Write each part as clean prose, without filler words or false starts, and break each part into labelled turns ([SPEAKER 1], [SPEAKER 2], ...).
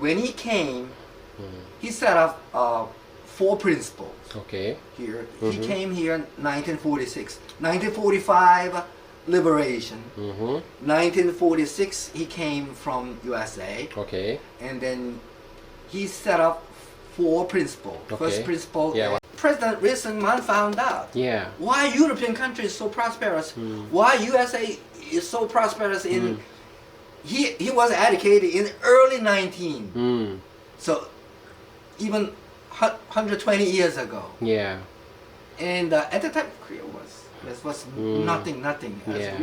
[SPEAKER 1] when he came, he set up 4 principles.
[SPEAKER 2] Okay.
[SPEAKER 1] Here, he came here in 1946. 1945, liberation. 1946, he came from USA,
[SPEAKER 2] Okay.
[SPEAKER 1] and then he set up 4 principles. First
[SPEAKER 2] Okay.
[SPEAKER 1] principle.
[SPEAKER 2] Yeah.
[SPEAKER 1] President Wilson found out
[SPEAKER 2] Yeah.
[SPEAKER 1] why European countries so prosperous, why USA is so prosperous in. He was educated in early 19. So even 120 years ago.
[SPEAKER 2] Yeah.
[SPEAKER 1] And at the time, Korea was nothing. It was
[SPEAKER 2] Yeah.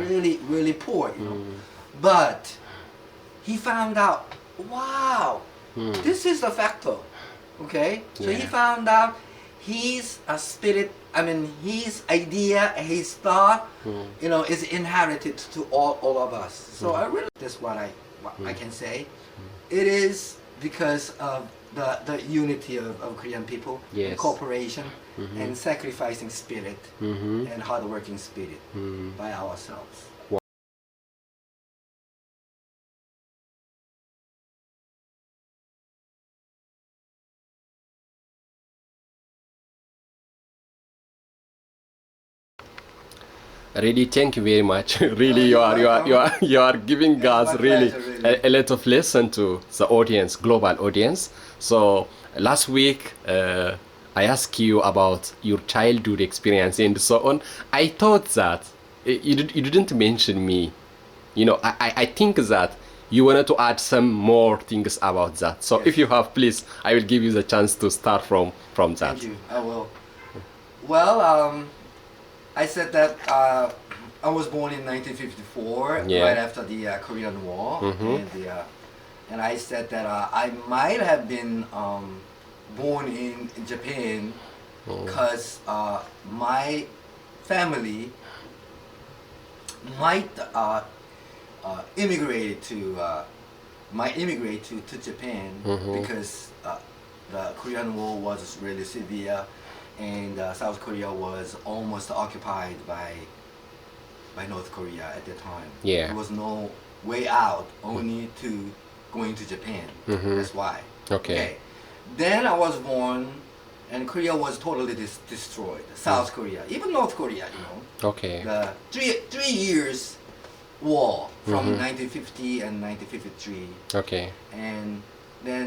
[SPEAKER 1] really poor, you know. But he found out, wow, this is the factor. Okay, so he
[SPEAKER 2] Yeah.
[SPEAKER 1] found out his spirit. I mean, his idea, his thought, you know, is inherited to all of us. So I really, that's what I can say. It is because of the unity of Korean people,
[SPEAKER 2] Yes.
[SPEAKER 1] and cooperation, and sacrificing spirit, and hardworking spirit by ourselves.
[SPEAKER 2] Really, thank you very much. Really, you are giving us
[SPEAKER 1] my
[SPEAKER 2] really
[SPEAKER 1] pleasure, really.
[SPEAKER 2] a lot of lesson to the audience, global audience. So last week I asked you about your childhood experience and so on. I thought that you didn't mention me. You know, I think that you wanted to add some more things about that. So
[SPEAKER 1] Yes.
[SPEAKER 2] if you have, please, I will give you the chance to start from that.
[SPEAKER 1] Thank you. I will. Well, I said that I was born in 1954,
[SPEAKER 2] Yeah.
[SPEAKER 1] right after the Korean War, and I said that I might have been born in Japan because my family might immigrate to Japan because the Korean War was really severe, and South Korea was almost occupied by North Korea at the time.
[SPEAKER 2] Yeah.
[SPEAKER 1] There was no way out, only to going to Japan. That's why.
[SPEAKER 2] Okay.
[SPEAKER 1] Then I was born, and Korea was totally destroyed. South Korea, even North Korea, you know.
[SPEAKER 2] Okay.
[SPEAKER 1] The three years war from 1950 and 1953,
[SPEAKER 2] Okay.
[SPEAKER 1] and then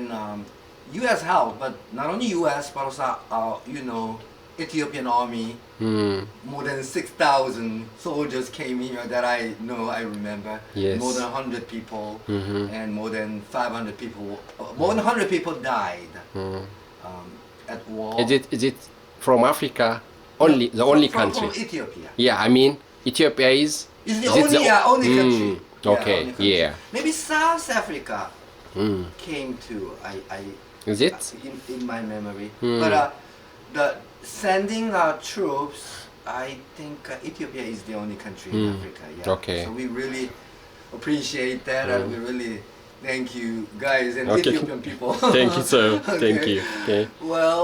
[SPEAKER 1] U.S. helped, but not only U.S. but also you know, Ethiopian army. More than 6,000 soldiers came here that I remember.
[SPEAKER 2] Yes.
[SPEAKER 1] More than 100 people, and more than 500 people. More than 100 people died at war.
[SPEAKER 2] Is it from Africa? Only the only country.
[SPEAKER 1] From Ethiopia.
[SPEAKER 2] Yeah, I mean Ethiopia is.
[SPEAKER 1] It's the
[SPEAKER 2] is it
[SPEAKER 1] only country.
[SPEAKER 2] Okay,
[SPEAKER 1] only country.
[SPEAKER 2] yeah.
[SPEAKER 1] Maybe South Africa came to
[SPEAKER 2] Is it?
[SPEAKER 1] in my memory. But the sending troops, I think Ethiopia is the only country in Africa. Yeah.
[SPEAKER 2] Okay.
[SPEAKER 1] So we really appreciate that, and we really thank you guys and
[SPEAKER 2] Okay.
[SPEAKER 1] Ethiopian people.
[SPEAKER 2] Thank you, sir. Thank
[SPEAKER 1] Okay.
[SPEAKER 2] you. Okay.
[SPEAKER 1] Well,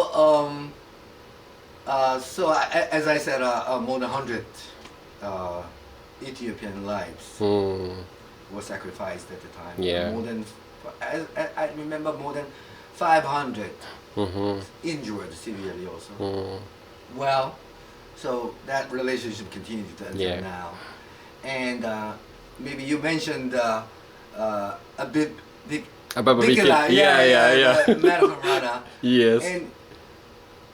[SPEAKER 1] so as I said, more than 100 Ethiopian lives were sacrificed at the time.
[SPEAKER 2] Yeah.
[SPEAKER 1] More than, I remember, more than 500 injured severely also. Well, so that relationship continued until
[SPEAKER 2] Yeah.
[SPEAKER 1] now. And maybe you mentioned a big guy, the marathon runner.
[SPEAKER 2] Yes.
[SPEAKER 1] And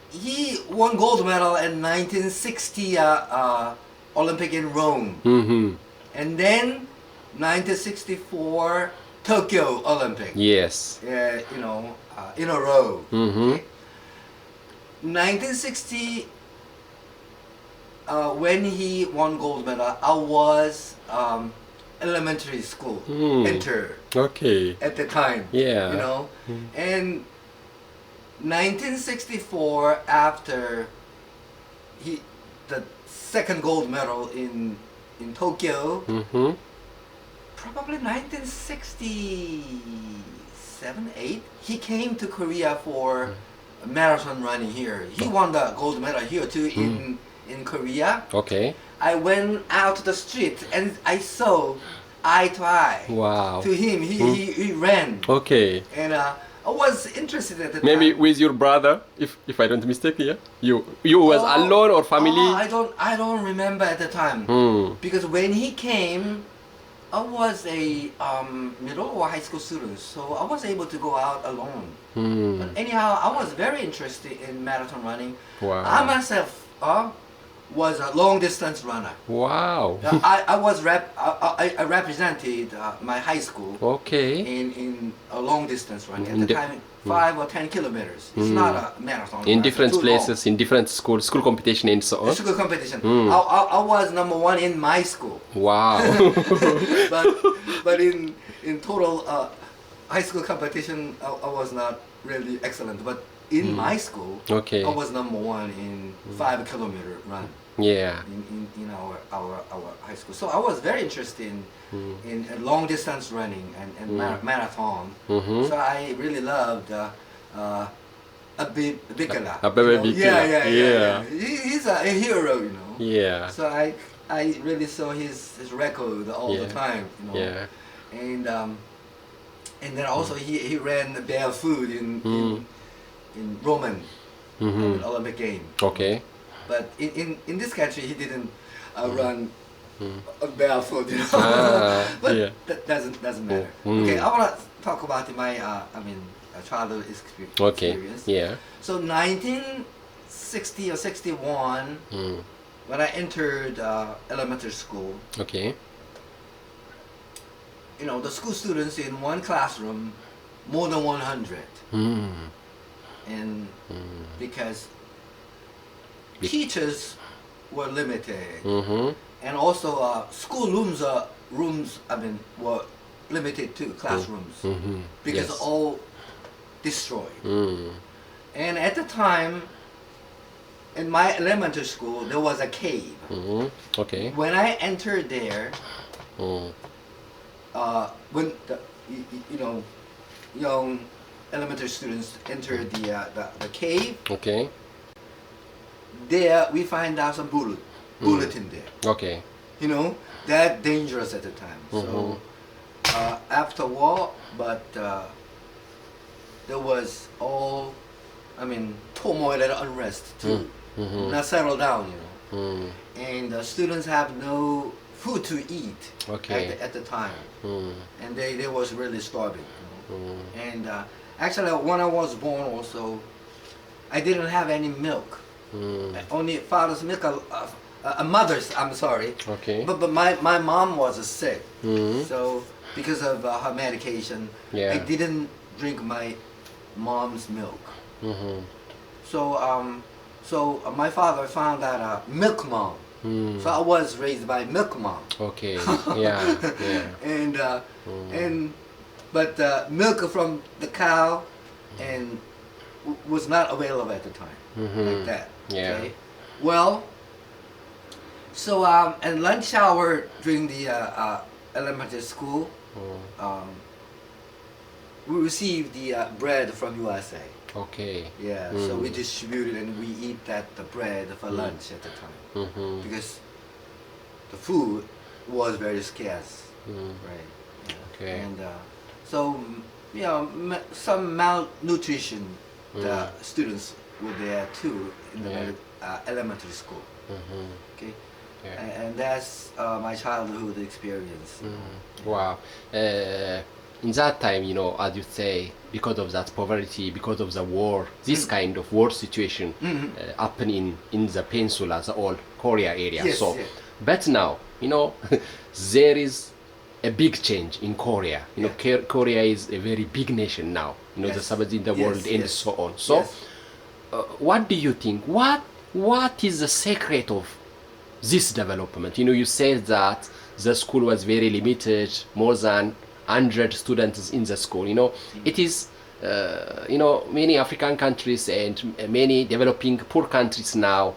[SPEAKER 1] he won gold medal in 1960 Olympic in Rome. And then 1964 Tokyo Olympic.
[SPEAKER 2] Yes.
[SPEAKER 1] You know, in a row. Okay? 1960, when he won gold medal, I was elementary school enter
[SPEAKER 2] Okay.
[SPEAKER 1] at the time.
[SPEAKER 2] Yeah.
[SPEAKER 1] You know, and 1964, after the second gold medal in Tokyo, probably 1967, 8, he came to Korea for marathon running here. He won the gold medal here too in Korea.
[SPEAKER 2] Okay.
[SPEAKER 1] I went out to the street and I saw eye to eye.
[SPEAKER 2] Wow.
[SPEAKER 1] To him, he ran,
[SPEAKER 2] Okay.
[SPEAKER 1] and I was interested at the
[SPEAKER 2] Maybe
[SPEAKER 1] time.
[SPEAKER 2] with your brother, if I don't mistake, yeah. You was alone or family?
[SPEAKER 1] I don't remember at the time because when he came, I was a middle or high school student, so I was able to go out alone. But anyhow, I was very interested in marathon running.
[SPEAKER 2] Wow.
[SPEAKER 1] I myself was a long distance runner.
[SPEAKER 2] Wow.
[SPEAKER 1] I represented my high school
[SPEAKER 2] Okay.
[SPEAKER 1] in a long distance running. At
[SPEAKER 2] In
[SPEAKER 1] the
[SPEAKER 2] the-
[SPEAKER 1] time, 5 or 10 kilometers. It's not a marathon.
[SPEAKER 2] In
[SPEAKER 1] right?
[SPEAKER 2] different
[SPEAKER 1] Too long.
[SPEAKER 2] places, in different school competition and so on.
[SPEAKER 1] School competition. I was number one in my school,
[SPEAKER 2] Wow.
[SPEAKER 1] but in total high school competition, I was not really excellent. But in my school,
[SPEAKER 2] Okay.
[SPEAKER 1] I was number one in 5 kilometer run
[SPEAKER 2] Yeah.
[SPEAKER 1] in our high school. So I was very interested in long distance running and marathon. So I really loved Bikala.
[SPEAKER 2] Abebe
[SPEAKER 1] You know?
[SPEAKER 2] Bikila, yeah.
[SPEAKER 1] He's a hero, you know.
[SPEAKER 2] Yeah.
[SPEAKER 1] So I really saw his record all the
[SPEAKER 2] Yeah.
[SPEAKER 1] time, you know.
[SPEAKER 2] Yeah.
[SPEAKER 1] And then also he ran barefoot in Roman Olympic game.
[SPEAKER 2] Okay.
[SPEAKER 1] But in this country he didn't run barefoot, you know. But
[SPEAKER 2] yeah.
[SPEAKER 1] that doesn't matter. Okay, I wanna talk about my childhood experience.
[SPEAKER 2] Okay. Yeah.
[SPEAKER 1] So 1960 or 61, when I entered elementary school,
[SPEAKER 2] Okay.
[SPEAKER 1] you know, the school students in one classroom, more than 100. And because teachers were limited, and also school rooms were limited too, classrooms, because
[SPEAKER 2] Yes.
[SPEAKER 1] all destroyed. And at the time, in my elementary school, there was a cave.
[SPEAKER 2] Okay.
[SPEAKER 1] When I entered there, when you know, young elementary students entered the cave,
[SPEAKER 2] Okay.
[SPEAKER 1] there we find out some bulletin there.
[SPEAKER 2] Okay.
[SPEAKER 1] You know, that dangerous at the time. So after war, but there was all, turmoil and unrest to not settle down, you know. And the students have no food to eat
[SPEAKER 2] Okay.
[SPEAKER 1] at the time, and they was really starving, you know. And actually, when I was born, also, I didn't have any milk. Only father's milk, mother's. I'm sorry.
[SPEAKER 2] Okay.
[SPEAKER 1] But my mom was sick, so because of her medication,
[SPEAKER 2] Yeah.
[SPEAKER 1] I didn't drink my mom's milk. So my father found out milk mom. So I was raised by milk mom.
[SPEAKER 2] Okay. Yeah. Yeah.
[SPEAKER 1] But milk from the cow and was not available at the time, like that.
[SPEAKER 2] Yeah.
[SPEAKER 1] Okay? Well, so at lunch hour during the elementary school, we received the bread from USA.
[SPEAKER 2] Okay.
[SPEAKER 1] Yeah, so we distributed and we eat the bread for lunch at the time because the food was very scarce, right? Yeah.
[SPEAKER 2] Okay.
[SPEAKER 1] And so you know, some malnutrition the students were there too in the elementary school. Okay, and that's my childhood experience.
[SPEAKER 2] Wow. In that time, you know, as you say, because of that poverty, because of the war, this kind of war situation happened in the peninsula, the old Korea area.
[SPEAKER 1] Yes,
[SPEAKER 2] so,
[SPEAKER 1] yes.
[SPEAKER 2] but now, you know, there is a big change in Korea. You know, Korea is a very big nation now. You know, the seventh in the world and so on. So, what do you think? What is the secret of this development? You know, you said that the school was very limited, more than 100 students in the school. You know, it is, you know, many African countries and many developing poor countries now,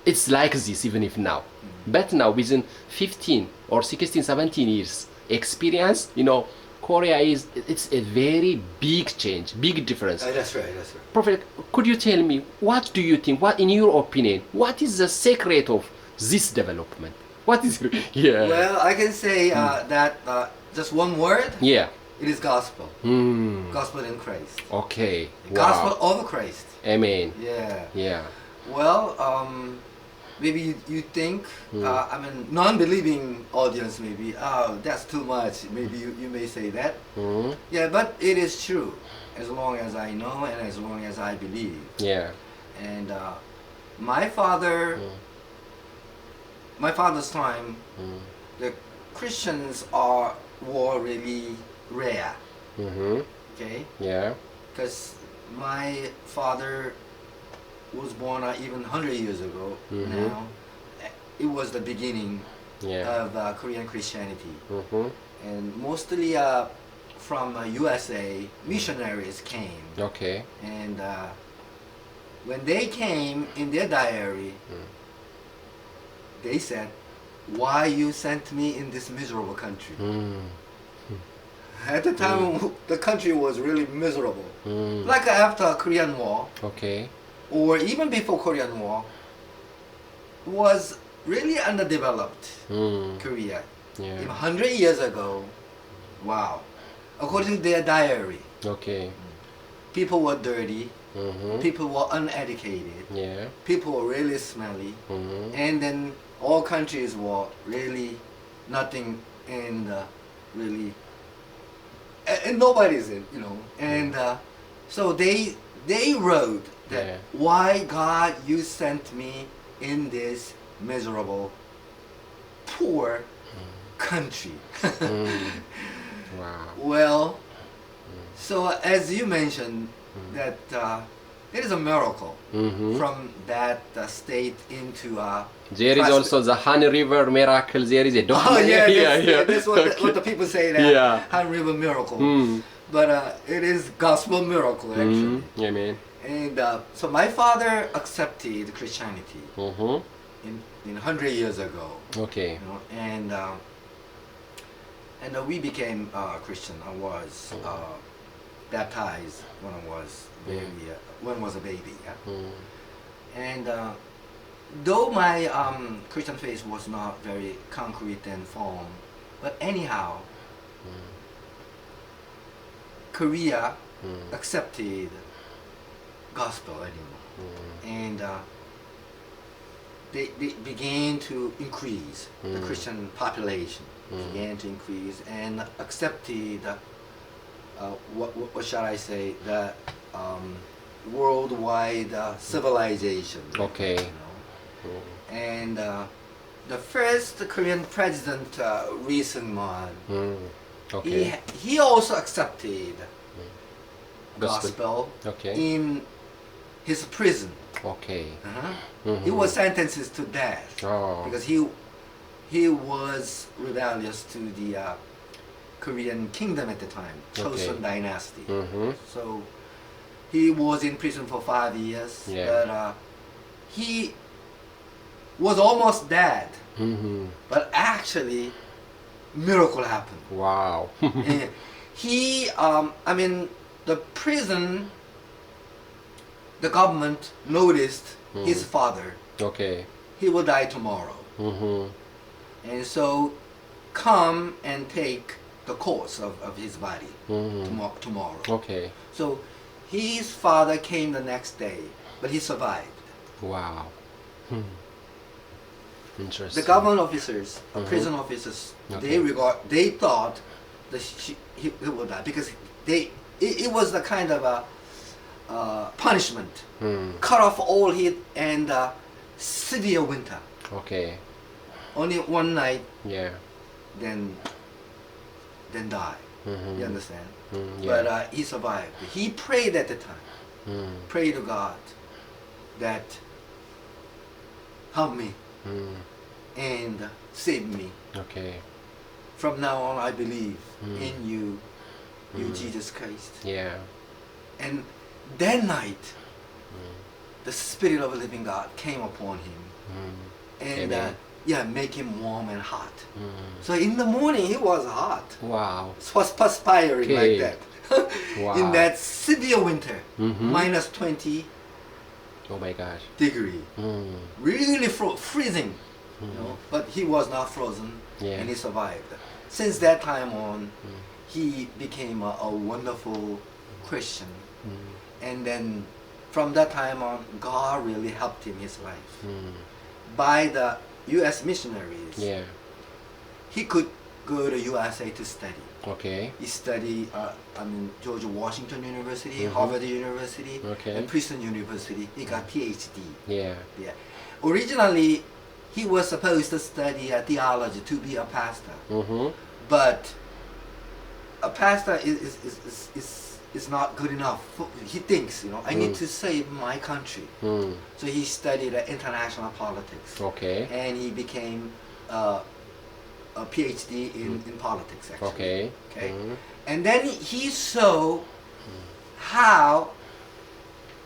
[SPEAKER 2] it's like this even if now. But now within 15 or 16, 17 years experience, you know, Korea it's a very big change, big difference.
[SPEAKER 1] That's right, that's right.
[SPEAKER 2] Prophet, could you tell me, what do you think, what in your opinion, what is the secret of this development? What is yeah.
[SPEAKER 1] Well, I can say that just one word,
[SPEAKER 2] Yeah.
[SPEAKER 1] it is gospel.
[SPEAKER 2] Mm.
[SPEAKER 1] Gospel in Christ.
[SPEAKER 2] Okay.
[SPEAKER 1] Gospel
[SPEAKER 2] Wow.
[SPEAKER 1] of Christ.
[SPEAKER 2] Amen.
[SPEAKER 1] Yeah.
[SPEAKER 2] Yeah.
[SPEAKER 1] Well, maybe you think, I mean, non-believing audience maybe, oh, that's too much. Maybe you may say that.
[SPEAKER 2] Mm.
[SPEAKER 1] Yeah, but it is true. As long as I know and as long as I believe.
[SPEAKER 2] Yeah.
[SPEAKER 1] And my father's time, the Christians were really rare.
[SPEAKER 2] Mm-hmm.
[SPEAKER 1] Okay,
[SPEAKER 2] Yeah.
[SPEAKER 1] because my father was born even 100 years ago. Now, it was the beginning
[SPEAKER 2] Yeah.
[SPEAKER 1] of Korean Christianity,
[SPEAKER 2] Mm-hmm.
[SPEAKER 1] and mostly from USA missionaries came,
[SPEAKER 2] Okay.
[SPEAKER 1] and when they came in their diary, they said, "Why you sent me in this miserable country?"
[SPEAKER 2] Mm.
[SPEAKER 1] At the time, the country was really miserable.
[SPEAKER 2] Mm.
[SPEAKER 1] Like after Korean War,
[SPEAKER 2] Okay.
[SPEAKER 1] or even before Korean War, was really underdeveloped.
[SPEAKER 2] Mm.
[SPEAKER 1] Korea.
[SPEAKER 2] Yeah.
[SPEAKER 1] Even 100 years ago, wow. According to their diary,
[SPEAKER 2] Okay.
[SPEAKER 1] people were dirty,
[SPEAKER 2] Mm-hmm.
[SPEAKER 1] people were uneducated,
[SPEAKER 2] Yeah.
[SPEAKER 1] people were really smelly,
[SPEAKER 2] Mm-hmm.
[SPEAKER 1] and then all countries were really nothing and really and nobody's in, and so they wrote that,
[SPEAKER 2] Yeah.
[SPEAKER 1] why God you sent me in this miserable poor country.
[SPEAKER 2] Mm. Wow.
[SPEAKER 1] Well, so as you mentioned that it is a miracle
[SPEAKER 2] Mm-hmm.
[SPEAKER 1] from that state into
[SPEAKER 2] There is also the Han River miracle. There is a
[SPEAKER 1] Oh
[SPEAKER 2] document.
[SPEAKER 1] yeah, that's what,
[SPEAKER 2] Okay.
[SPEAKER 1] what the people say that
[SPEAKER 2] Yeah.
[SPEAKER 1] Han River miracle.
[SPEAKER 2] Mm.
[SPEAKER 1] But it is gospel miracle actually.
[SPEAKER 2] Mm. Amen.
[SPEAKER 1] And so my father accepted Christianity
[SPEAKER 2] Mm-hmm.
[SPEAKER 1] in 100 years ago,
[SPEAKER 2] Okay.
[SPEAKER 1] and we became Christian. I was baptized when I was a baby. Yeah?
[SPEAKER 2] Mm.
[SPEAKER 1] And though my Christian faith was not very concrete and firm, but anyhow, Korea accepted gospel anymore, and they began to increase. The Christian population began to increase and accepted what shall I say, the worldwide civilization.
[SPEAKER 2] Okay.
[SPEAKER 1] And the first Korean president, recent one,
[SPEAKER 2] Mm. Okay.
[SPEAKER 1] he also accepted
[SPEAKER 2] Gospel.
[SPEAKER 1] gospel
[SPEAKER 2] Okay.
[SPEAKER 1] in his prison.
[SPEAKER 2] Okay.
[SPEAKER 1] He was sentenced to death
[SPEAKER 2] Oh.
[SPEAKER 1] because he was rebellious to the Korean kingdom at the time, Joseon
[SPEAKER 2] Okay.
[SPEAKER 1] dynasty.
[SPEAKER 2] Mm-hmm.
[SPEAKER 1] So he was in prison for 5 years,
[SPEAKER 2] Yeah.
[SPEAKER 1] but he was almost dead.
[SPEAKER 2] Mm-hmm.
[SPEAKER 1] But actually, miracle happened.
[SPEAKER 2] Wow.
[SPEAKER 1] And he, the prison, the government noticed his father.
[SPEAKER 2] Okay.
[SPEAKER 1] He will die tomorrow.
[SPEAKER 2] Mm-hmm.
[SPEAKER 1] And so come and take the course of his body tomorrow.
[SPEAKER 2] Okay.
[SPEAKER 1] So his father came the next day, but he survived.
[SPEAKER 2] Wow. Interesting.
[SPEAKER 1] The government officers, prison officers,
[SPEAKER 2] Okay.
[SPEAKER 1] they thought that he would die because it was the kind of a punishment, cut off all heat and severe winter.
[SPEAKER 2] Okay.
[SPEAKER 1] Only one night,
[SPEAKER 2] Yeah.
[SPEAKER 1] then die. You understand?
[SPEAKER 2] Yeah.
[SPEAKER 1] But he survived. He prayed at the time. Pray to God that help me and save me.
[SPEAKER 2] Okay.
[SPEAKER 1] From now on, I believe in you, Jesus Christ.
[SPEAKER 2] Yeah.
[SPEAKER 1] And that night, the Spirit of the living God came upon him, and
[SPEAKER 2] Amen.
[SPEAKER 1] make him warm and hot. So in the morning, he was hot.
[SPEAKER 2] Wow.
[SPEAKER 1] Was perspiring
[SPEAKER 2] Okay.
[SPEAKER 1] like that.
[SPEAKER 2] Wow.
[SPEAKER 1] In that severe winter, minus 20
[SPEAKER 2] Oh my gosh.
[SPEAKER 1] degree, really freezing. But he was not frozen,
[SPEAKER 2] Yeah.
[SPEAKER 1] and he survived. since that time on, he became a wonderful Christian. And then from that time on, God really helped him his life. By the U.S. missionaries,
[SPEAKER 2] Yeah.
[SPEAKER 1] he could go to USA to study.
[SPEAKER 2] Okay.
[SPEAKER 1] He studied, George Washington University, Harvard University,
[SPEAKER 2] Okay.
[SPEAKER 1] and Princeton University. He got PhD.
[SPEAKER 2] Yeah.
[SPEAKER 1] Yeah. Originally, he was supposed to study theology to be a pastor, but a pastor is not good enough. He thinks, I need to save my country. So he studied international politics.
[SPEAKER 2] Okay.
[SPEAKER 1] And he became a PhD in politics, actually.
[SPEAKER 2] Okay.
[SPEAKER 1] And then he saw how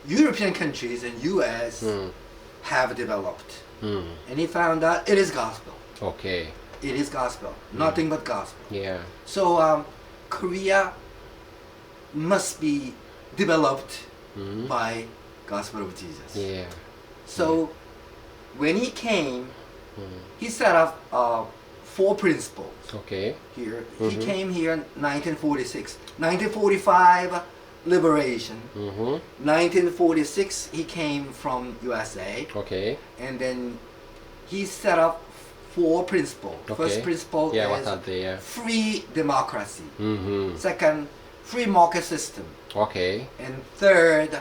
[SPEAKER 1] European countries and U.S. have developed. And he found out it is gospel.
[SPEAKER 2] Okay.
[SPEAKER 1] It is gospel. Nothing but gospel.
[SPEAKER 2] Yeah.
[SPEAKER 1] So Korea must be developed by gospel of Jesus.
[SPEAKER 2] Yeah.
[SPEAKER 1] So when he came, he set up 4 principles
[SPEAKER 2] Okay.
[SPEAKER 1] here. He came here in 1946. 1945, liberation. 1946, he came from USA.
[SPEAKER 2] Okay.
[SPEAKER 1] And then he set up 4 principles.
[SPEAKER 2] Okay.
[SPEAKER 1] First principle
[SPEAKER 2] Yeah, what
[SPEAKER 1] is
[SPEAKER 2] are they?
[SPEAKER 1] free democracy.
[SPEAKER 2] Mm-hmm.
[SPEAKER 1] Second, free market system.
[SPEAKER 2] Okay.
[SPEAKER 1] And third,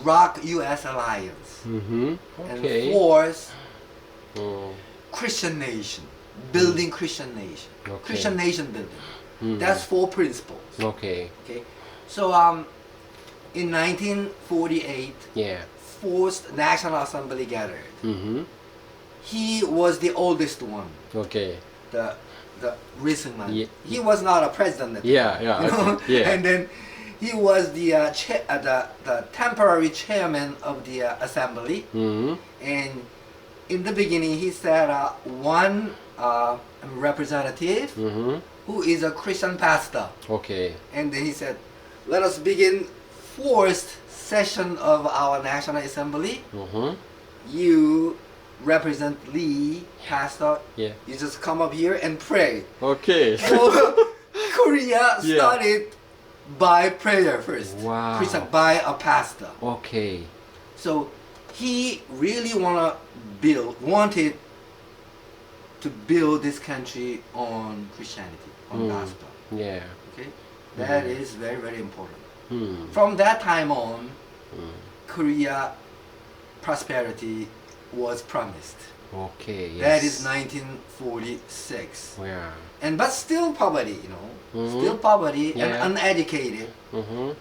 [SPEAKER 1] rock U.S. alliance.
[SPEAKER 2] Mm-hmm. Okay.
[SPEAKER 1] And fourth,
[SPEAKER 2] Mm.
[SPEAKER 1] Christian nation. Building Christian nation.
[SPEAKER 2] Okay.
[SPEAKER 1] Christian nation building. That's 4 principles.
[SPEAKER 2] Okay.
[SPEAKER 1] Okay. So in 1948,
[SPEAKER 2] Yeah.
[SPEAKER 1] Fourth National Assembly gathered.
[SPEAKER 2] Mm-hmm.
[SPEAKER 1] He was the oldest one,
[SPEAKER 2] Okay.
[SPEAKER 1] the recent one.
[SPEAKER 2] Yeah.
[SPEAKER 1] He was not a president at the
[SPEAKER 2] Yeah.
[SPEAKER 1] time,
[SPEAKER 2] Yeah.
[SPEAKER 1] you know?
[SPEAKER 2] Okay. Yeah.
[SPEAKER 1] And then he was the the temporary chairman of the assembly.
[SPEAKER 2] Mm-hmm.
[SPEAKER 1] And in the beginning, he said one representative who is a Christian pastor.
[SPEAKER 2] Okay.
[SPEAKER 1] And then he said, let us begin 4th session of our National Assembly.
[SPEAKER 2] Mm-hmm.
[SPEAKER 1] You represent Lee, pastor.
[SPEAKER 2] Yeah.
[SPEAKER 1] You just come up here and pray.
[SPEAKER 2] Okay.
[SPEAKER 1] So Korea
[SPEAKER 2] Yeah.
[SPEAKER 1] started by prayer first.
[SPEAKER 2] Wow.
[SPEAKER 1] Christian, by a pastor.
[SPEAKER 2] Okay.
[SPEAKER 1] So he really wanted to build this country on Christianity, on gospel.
[SPEAKER 2] Yeah.
[SPEAKER 1] Okay, that is very, very important.
[SPEAKER 2] Hmm.
[SPEAKER 1] From that time on, Korea prosperity was promised.
[SPEAKER 2] Okay. Yes.
[SPEAKER 1] That is 1946.
[SPEAKER 2] Yeah.
[SPEAKER 1] And but still poverty, still poverty
[SPEAKER 2] Yeah.
[SPEAKER 1] and uneducated,
[SPEAKER 2] Mm-hmm.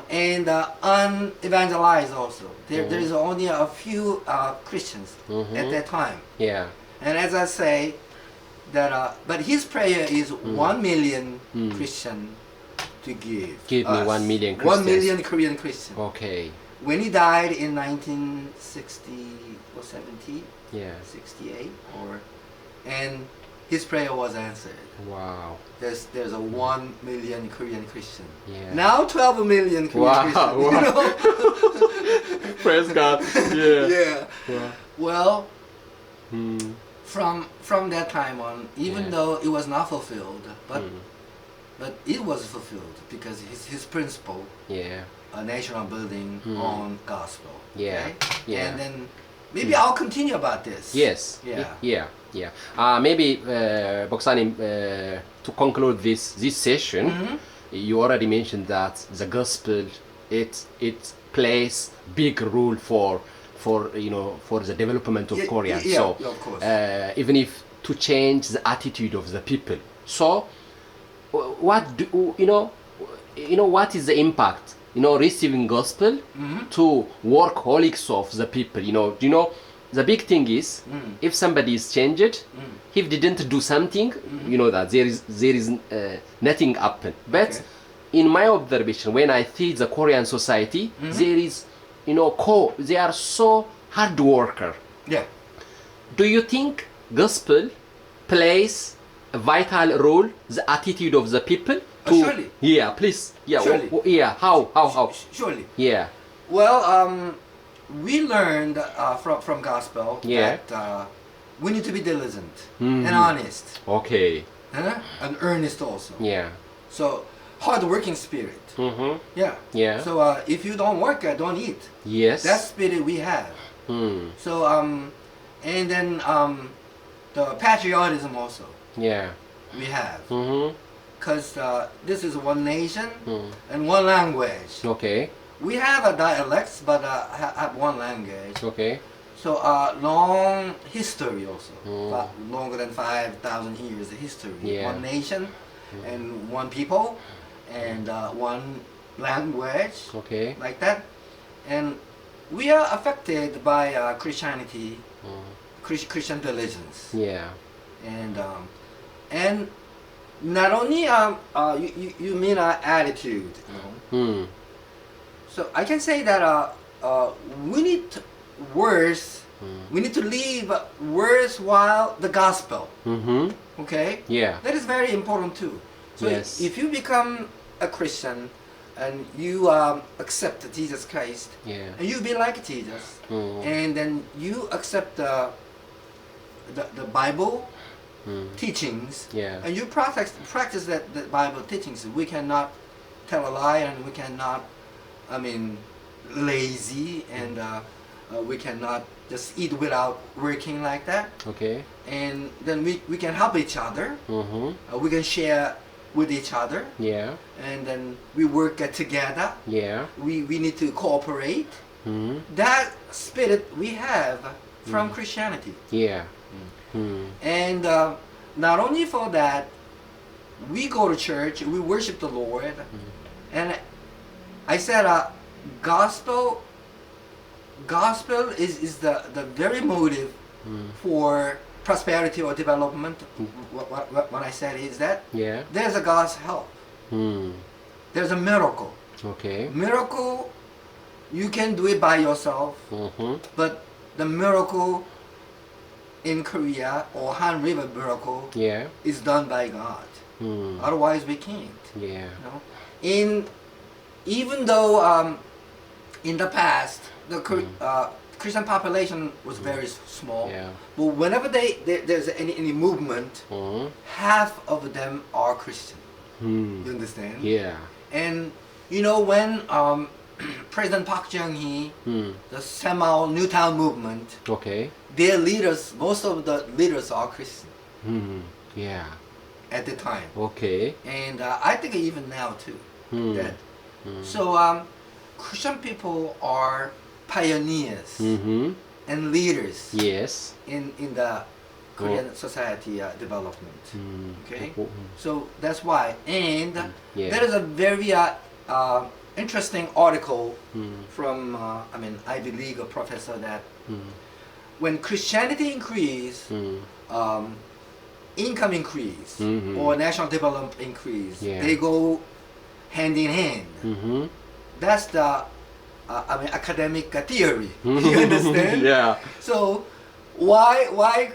[SPEAKER 1] and unevangelized also. There is only a few Christians at that time.
[SPEAKER 2] Yeah.
[SPEAKER 1] And as I say, that but his prayer is 1 million Christian to give.
[SPEAKER 2] Give me
[SPEAKER 1] us.
[SPEAKER 2] 1 million
[SPEAKER 1] 1
[SPEAKER 2] Christians.
[SPEAKER 1] million Korean Christian.
[SPEAKER 2] Okay.
[SPEAKER 1] When he died in 1960 or 70,
[SPEAKER 2] Yeah.
[SPEAKER 1] 68, and his prayer was answered.
[SPEAKER 2] Wow.
[SPEAKER 1] There's a 1 million Korean Christian.
[SPEAKER 2] Yeah.
[SPEAKER 1] Now 12 million Korean
[SPEAKER 2] Wow,
[SPEAKER 1] Christian.
[SPEAKER 2] wow. Praise God. Yeah.
[SPEAKER 1] Yeah.
[SPEAKER 2] Wow.
[SPEAKER 1] Well,
[SPEAKER 2] Hmm.
[SPEAKER 1] from that time on, even
[SPEAKER 2] Yeah.
[SPEAKER 1] though it was not fulfilled, but it was fulfilled because his principle,
[SPEAKER 2] Yeah.
[SPEAKER 1] a national building on gospel.
[SPEAKER 2] Yeah.
[SPEAKER 1] Okay?
[SPEAKER 2] Yeah.
[SPEAKER 1] And then maybe I'll continue about this.
[SPEAKER 2] Yes.
[SPEAKER 1] Yeah.
[SPEAKER 2] Yeah. Yeah. Maybe, Boksani, to conclude this session, you already mentioned that the gospel it plays big role for the development of Korea.
[SPEAKER 1] Yeah,
[SPEAKER 2] So
[SPEAKER 1] of course.
[SPEAKER 2] even if to change the attitude of the people. So what what is the impact? Receiving gospel to workaholics of the people. The big thing is if somebody is changed, if they didn't do something, you know that there is nothing happen. But
[SPEAKER 1] Okay.
[SPEAKER 2] in my observation, when I see the Korean society, there is they are so hard worker.
[SPEAKER 1] Yeah.
[SPEAKER 2] Do you think gospel plays a vital role the attitude of the people?
[SPEAKER 1] Surely.
[SPEAKER 2] Yeah, please. Yeah.
[SPEAKER 1] Surely.
[SPEAKER 2] Yeah. How?
[SPEAKER 1] Surely.
[SPEAKER 2] Yeah.
[SPEAKER 1] Well, we learned from gospel
[SPEAKER 2] Yeah.
[SPEAKER 1] that we need to be diligent and honest.
[SPEAKER 2] Okay.
[SPEAKER 1] and earnest also.
[SPEAKER 2] Yeah.
[SPEAKER 1] So hard-working spirit.
[SPEAKER 2] Mm-hmm.
[SPEAKER 1] Yeah.
[SPEAKER 2] Yeah.
[SPEAKER 1] So if you don't work, don't eat.
[SPEAKER 2] Yes.
[SPEAKER 1] That spirit we have.
[SPEAKER 2] Mm.
[SPEAKER 1] So and then the patriotism also
[SPEAKER 2] Yeah.
[SPEAKER 1] we have.
[SPEAKER 2] Mm-hmm.
[SPEAKER 1] Because this is one nation
[SPEAKER 2] Mm.
[SPEAKER 1] and one language.
[SPEAKER 2] Okay.
[SPEAKER 1] We have a dialects, but have one language.
[SPEAKER 2] Okay.
[SPEAKER 1] So long history also,
[SPEAKER 2] Mm.
[SPEAKER 1] longer than 5,000 years of history.
[SPEAKER 2] Yeah.
[SPEAKER 1] One nation and one people and one language,
[SPEAKER 2] Okay.
[SPEAKER 1] like that. And we are affected by Christianity, Christian religions.
[SPEAKER 2] Yeah.
[SPEAKER 1] And not only you mean our attitude, you know.
[SPEAKER 2] Mm.
[SPEAKER 1] So I can say that we need we need to live worthwhile the gospel.
[SPEAKER 2] Mm-hmm.
[SPEAKER 1] Okay.
[SPEAKER 2] Yeah.
[SPEAKER 1] That is very important too. So
[SPEAKER 2] Yes.
[SPEAKER 1] if you become a Christian and you accept Jesus Christ,
[SPEAKER 2] Yeah.
[SPEAKER 1] and you be like Jesus,
[SPEAKER 2] Mm.
[SPEAKER 1] and then you accept the Bible
[SPEAKER 2] Mm.
[SPEAKER 1] teachings,
[SPEAKER 2] Yeah.
[SPEAKER 1] and you practice the Bible teachings, we cannot tell a lie, and we cannot, I mean, lazy, and we cannot just eat without working like that.
[SPEAKER 2] Okay.
[SPEAKER 1] And then we can help each other.
[SPEAKER 2] Mm-hmm.
[SPEAKER 1] We can share with each other,
[SPEAKER 2] Yeah.
[SPEAKER 1] and then we work together.
[SPEAKER 2] Yeah.
[SPEAKER 1] We need to cooperate.
[SPEAKER 2] Mm.
[SPEAKER 1] That spirit we have from Christianity.
[SPEAKER 2] Yeah. Mm.
[SPEAKER 1] And not only for that, we go to church, we worship the Lord, and I said gospel is the very motive for prosperity or development. What I said is that
[SPEAKER 2] Yeah.
[SPEAKER 1] there's a God's help.
[SPEAKER 2] Mm.
[SPEAKER 1] There's a miracle.
[SPEAKER 2] Okay.
[SPEAKER 1] Miracle, you can do it by yourself,
[SPEAKER 2] Mm-hmm.
[SPEAKER 1] but the miracle in Korea or Han River miracle
[SPEAKER 2] Yeah.
[SPEAKER 1] is done by God.
[SPEAKER 2] Mm.
[SPEAKER 1] Otherwise, we can't.
[SPEAKER 2] Yeah.
[SPEAKER 1] You know? Even though in the past the Christian population was very small,
[SPEAKER 2] Yeah.
[SPEAKER 1] but whenever there's any movement,
[SPEAKER 2] Mm.
[SPEAKER 1] half of them are Christian.
[SPEAKER 2] Mm.
[SPEAKER 1] You understand?
[SPEAKER 2] Yeah.
[SPEAKER 1] And you know when President Park Chung-hee,
[SPEAKER 2] Mm.
[SPEAKER 1] the Semao Newtown movement,
[SPEAKER 2] Okay.
[SPEAKER 1] their leaders, most of the leaders are Christian
[SPEAKER 2] Mm. Yeah.
[SPEAKER 1] at the time,
[SPEAKER 2] Okay.
[SPEAKER 1] and I think even now too.
[SPEAKER 2] Mm.
[SPEAKER 1] That so Christian people are pioneers
[SPEAKER 2] Mm-hmm.
[SPEAKER 1] and leaders
[SPEAKER 2] Yes.
[SPEAKER 1] in the Korean society development.
[SPEAKER 2] Mm.
[SPEAKER 1] Okay,
[SPEAKER 2] Oh,
[SPEAKER 1] so that's why. And
[SPEAKER 2] Yeah.
[SPEAKER 1] there is a very interesting article
[SPEAKER 2] Mm.
[SPEAKER 1] from Ivy League professor that
[SPEAKER 2] Mm.
[SPEAKER 1] when Christianity increase,
[SPEAKER 2] Mm.
[SPEAKER 1] income increase
[SPEAKER 2] Mhm.
[SPEAKER 1] or national development increase,
[SPEAKER 2] Yeah.
[SPEAKER 1] they go hand in hand.
[SPEAKER 2] Mm-hmm.
[SPEAKER 1] That's the academic theory. You understand?
[SPEAKER 2] Yeah.
[SPEAKER 1] So why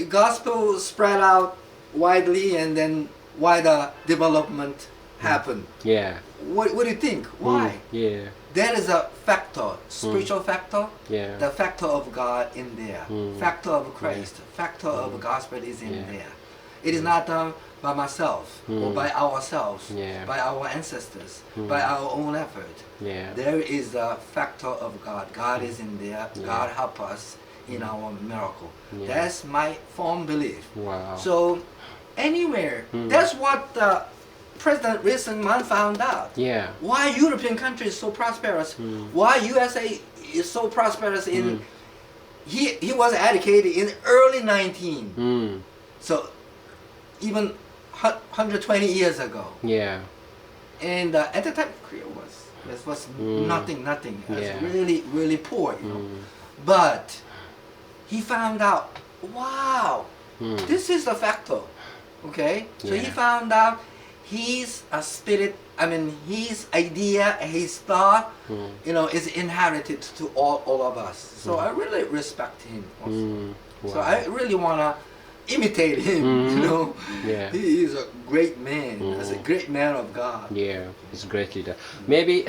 [SPEAKER 1] gospel spread out widely and then why the development happen?
[SPEAKER 2] Yeah.
[SPEAKER 1] What do you think? Why?
[SPEAKER 2] Yeah.
[SPEAKER 1] There is a factor, spiritual factor,
[SPEAKER 2] Yeah.
[SPEAKER 1] the factor of God in there, factor of Christ, factor of gospel is in
[SPEAKER 2] Yeah.
[SPEAKER 1] there. It is not done by myself or by ourselves,
[SPEAKER 2] Yeah.
[SPEAKER 1] by our ancestors, by our own effort.
[SPEAKER 2] Yeah.
[SPEAKER 1] There is a factor of God. God is in there.
[SPEAKER 2] Yeah.
[SPEAKER 1] God help us in our miracle.
[SPEAKER 2] Yeah.
[SPEAKER 1] That's my firm belief.
[SPEAKER 2] Wow.
[SPEAKER 1] So anywhere, that's what President Wilson found out.
[SPEAKER 2] Yeah.
[SPEAKER 1] Why European countries so prosperous? Why USA is so prosperous in? He was educated in early 19.
[SPEAKER 2] Mm.
[SPEAKER 1] So even 120 years ago.
[SPEAKER 2] Yeah.
[SPEAKER 1] And at the time, Korea was nothing. It was
[SPEAKER 2] Yeah.
[SPEAKER 1] really poor, you know. But he found out, wow, this is the factor. Okay, so he
[SPEAKER 2] Yeah.
[SPEAKER 1] found out his spirit. I mean, his idea, his thought, you know, is inherited to all of us. So I really respect him. Also.
[SPEAKER 2] Mm.
[SPEAKER 1] So
[SPEAKER 2] Wow.
[SPEAKER 1] I really wanna imitate him. You know,
[SPEAKER 2] Yeah.
[SPEAKER 1] he is a great man. As a great man of God.
[SPEAKER 2] Yeah, he's a great leader. Maybe,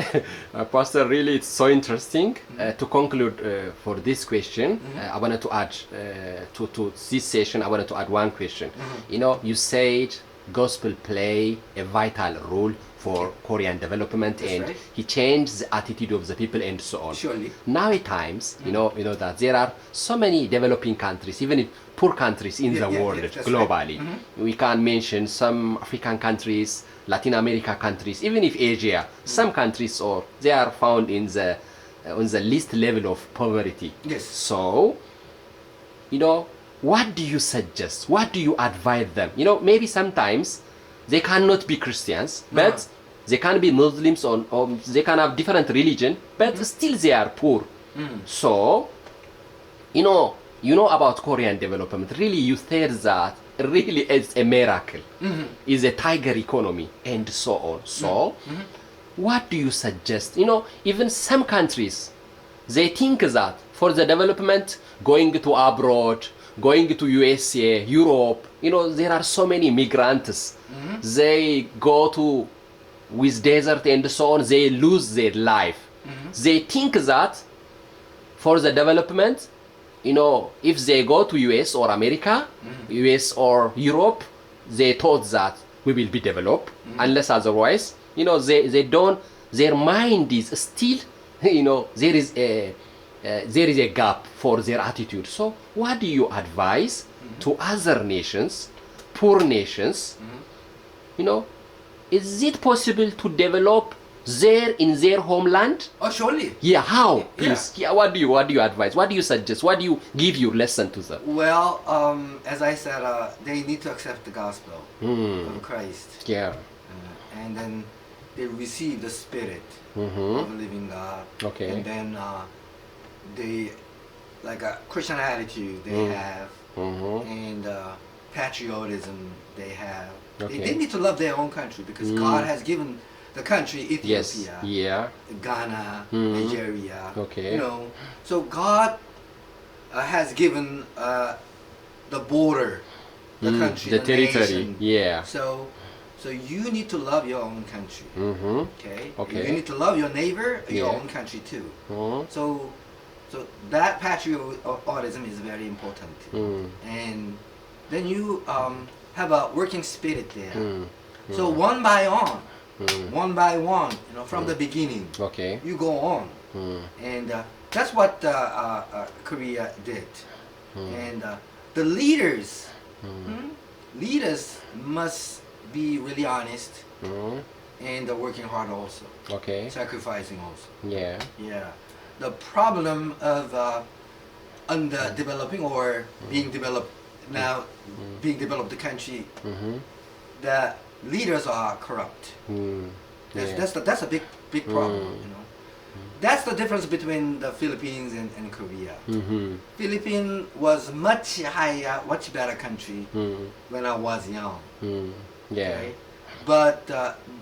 [SPEAKER 2] Pastor, really it's so interesting. To conclude for this question, I wanted to add to this session, I wanted to add one question. You know, you said gospel play a vital role for Korean development,
[SPEAKER 1] That's
[SPEAKER 2] and
[SPEAKER 1] right.
[SPEAKER 2] he changed the attitude of the people and so on.
[SPEAKER 1] Surely.
[SPEAKER 2] Now at times, you know that there are so many developing countries, even in poor countries in the world
[SPEAKER 1] that's right.
[SPEAKER 2] globally. We can mention some African countries, Latin America countries, even if Asia, some countries or they are found in the on the least level of poverty.
[SPEAKER 1] Yes.
[SPEAKER 2] So, you know, what do you suggest? What do you advise them? You know, maybe sometimes they cannot be Christians, but they can be Muslims or they can have different religion, but still they are poor. So, you know about Korean development. Really, you said that really it's a miracle. It's a tiger economy and so on. So, what do you suggest? You know, even some countries, they think that for the development, going to abroad, going to USA, Europe, you know, there are so many migrants. They go to with desert and so on, they lose their life. They think that for the development, you know, if they go to US or America, US or Europe, they thought that we will be developed, unless otherwise, you know, they don't, their mind is still, you know, there is a gap for their attitude. So what do you advise to other nations, poor nations, you know, is it possible to develop there in their homeland?
[SPEAKER 1] Oh, surely.
[SPEAKER 2] Yeah, how?
[SPEAKER 1] Yeah.
[SPEAKER 2] Please. Yeah, what do you advise? What do you suggest? What do you give your lesson to them?
[SPEAKER 1] Well, as I said, they need to accept the gospel of Christ.
[SPEAKER 2] Yeah.
[SPEAKER 1] And then they receive the spirit of the living God.
[SPEAKER 2] Okay.
[SPEAKER 1] And then they, like a Christian attitude they have, and patriotism they have.
[SPEAKER 2] Okay.
[SPEAKER 1] They need to love their own country because God has given the country Ethiopia,
[SPEAKER 2] Yes. Yeah.
[SPEAKER 1] Ghana, Nigeria.
[SPEAKER 2] Okay.
[SPEAKER 1] You know, so God has given the border, the country,
[SPEAKER 2] The territory.
[SPEAKER 1] nation.
[SPEAKER 2] Yeah.
[SPEAKER 1] So you need to love your own country. Okay.
[SPEAKER 2] Okay.
[SPEAKER 1] You need to love your neighbor, your
[SPEAKER 2] Yeah.
[SPEAKER 1] own country too.
[SPEAKER 2] Mhm.
[SPEAKER 1] So that patriotism is very important. And then you have a working spirit there. So one by one, you know, from the beginning,
[SPEAKER 2] Okay.
[SPEAKER 1] you go on. And that's what Korea did. And the leaders must be really honest and working hard also,
[SPEAKER 2] Okay.
[SPEAKER 1] sacrificing also.
[SPEAKER 2] Yeah.
[SPEAKER 1] Yeah. The problem of underdeveloping or being developed now, being developed the country, the leaders are corrupt.
[SPEAKER 2] Yeah.
[SPEAKER 1] That's a big problem. You know, that's the difference between the Philippines and Korea. Philippines was much higher, much better country when I was young.
[SPEAKER 2] Yeah.
[SPEAKER 1] Okay? But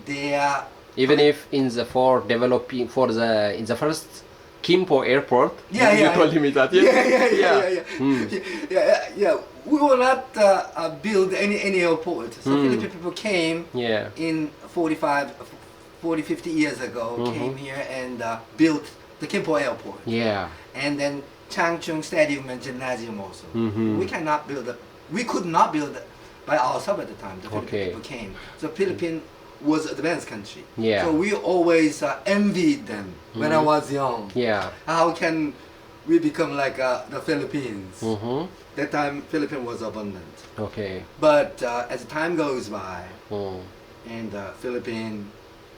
[SPEAKER 1] they are
[SPEAKER 2] Even if in the in the first Kimpo airport, you told me that.
[SPEAKER 1] Yeah. We will not build any airport. So Philippine people came in 50 years ago, came here and built the Kimpo airport.
[SPEAKER 2] Yeah.
[SPEAKER 1] And then Changchung Stadium and Gymnasium also. We could not build by ourselves at the time. The Philippine people came. So Philippines was advanced country.
[SPEAKER 2] Yeah.
[SPEAKER 1] So we always envied them when I was young.
[SPEAKER 2] Yeah.
[SPEAKER 1] How can we become like the Philippines? That time Philippines was abundant.
[SPEAKER 2] Okay.
[SPEAKER 1] But as time goes by and Philippines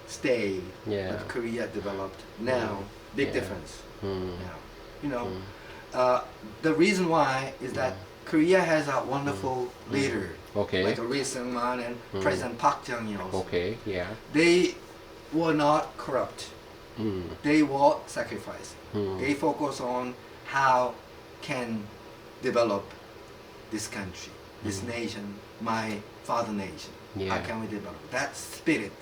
[SPEAKER 1] stayed, but Korea developed. Now, big difference. Now, you know, the reason why is that Korea has a wonderful leader.
[SPEAKER 2] Okay.
[SPEAKER 1] Like Ri Seung-man and President Park Chung-hee also.
[SPEAKER 2] Okay. Yeah.
[SPEAKER 1] They were not corrupt. They were sacrificing. They focus on how can develop this country, this nation, my father nation. How can we develop that spirit?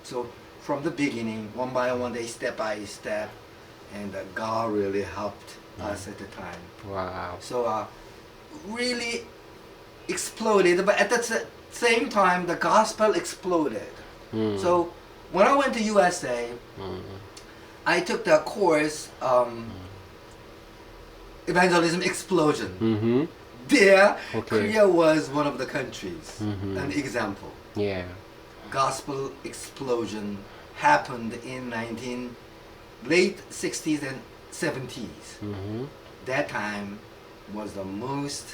[SPEAKER 1] So from the beginning, one by one, they step by step, and God really helped us at the time.
[SPEAKER 2] Wow.
[SPEAKER 1] So really, exploded, but at the same time, the gospel exploded. So when I went to USA, I took the course Evangelism Explosion.
[SPEAKER 2] Mm-hmm.
[SPEAKER 1] There,
[SPEAKER 2] Okay.
[SPEAKER 1] Korea was one of the countries. An example.
[SPEAKER 2] Yeah.
[SPEAKER 1] Gospel explosion happened in late 60s and 70s.
[SPEAKER 2] Mm-hmm.
[SPEAKER 1] That time was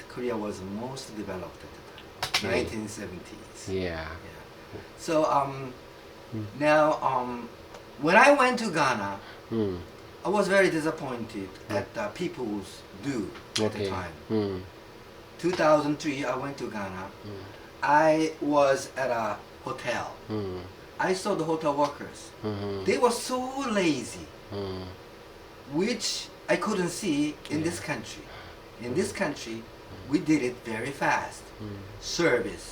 [SPEAKER 1] Korea was most developed at the time.
[SPEAKER 2] Okay.
[SPEAKER 1] 1970s.
[SPEAKER 2] Yeah.
[SPEAKER 1] Yeah. So now when I went to Ghana,
[SPEAKER 2] Mm.
[SPEAKER 1] I was very disappointed at the people's do at the
[SPEAKER 2] Okay.
[SPEAKER 1] time.
[SPEAKER 2] Mm.
[SPEAKER 1] 2003, I went to Ghana. I was at a hotel.
[SPEAKER 2] Mm.
[SPEAKER 1] I saw the hotel workers.
[SPEAKER 2] Mm-hmm.
[SPEAKER 1] They were so lazy,
[SPEAKER 2] Mm.
[SPEAKER 1] which I couldn't see in this country. In this country, we did it very fast. Service.